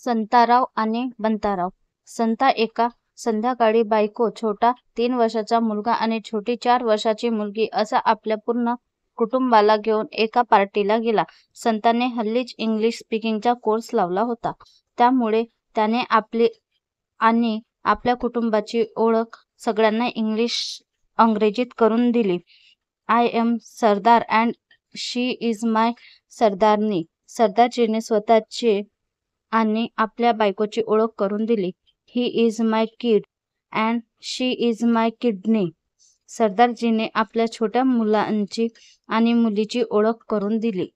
संताराव आणि बंताराव. संता एका संध्याकाळी बायको, छोटा 3 वर्षाचा मुलगा आणि छोटी 4 वर्षाची मुलगी असा आपल्या पूर्ण कुटुंबाला घेऊन एका पार्टीला गेला. संताने हल्लीच इंग्लिश स्पीकिंगचा कोर्स लावला होता. त्यामुळे त्याने आपली आणि आपल्या कुटुंबाची ओळख सगळ्यांना अंग्रेजीत करून दिली. I am Sardar and she is my Sardarni. सरदारजीने स्वतःची आणि आपल्या बायकोची ओळख करून दिली. He is my kid and she is my kidney. सरदारजीने आपल्या छोट्या मुलांची आणि मुलीची ओळख करून दिली.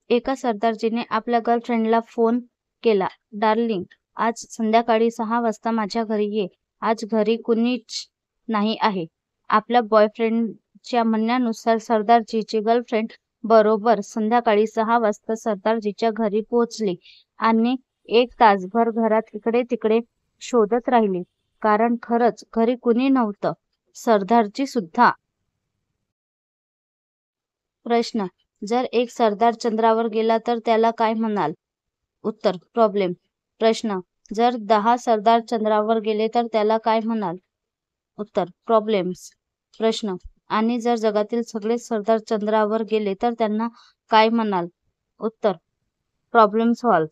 एका सरदारजीने आपल्या गर्लफ्रेंडला फोन केला. डार्लिंग, आज संध्याकाळी 6 वाजता माझ्या घरी ये. आज घरी कुणीच नाही आहे. आपल्या बॉयफ्रेंडच्या म्हणण्यानुसार सरदारजीची गर्लफ्रेंड बरोबर संध्याकाळी 6 वाजता सरदारजीच्या घरी पोहोचली आणि 1 तासभर घरात इकडे तिकडे शोधत राहिली, कारण खरंच घरी कुणी नव्हतं. सरदारजी सुद्धा. प्रश्न: जर एक सरदार चंद्रावर गेला तर त्याला काय म्हणाल? उत्तर: प्रॉब्लेम. प्रश्न: जर 10 सरदार चंद्रावर गेले तर त्याला काय म्हणाल? उत्तर: प्रॉब्लेम्स. प्रश्न: आणि जर जगातील सगळे सरदार चंद्रावर गेले तर त्यांना काय म्हणाल? उत्तर: प्रॉब्लेम सॉल्व्ह.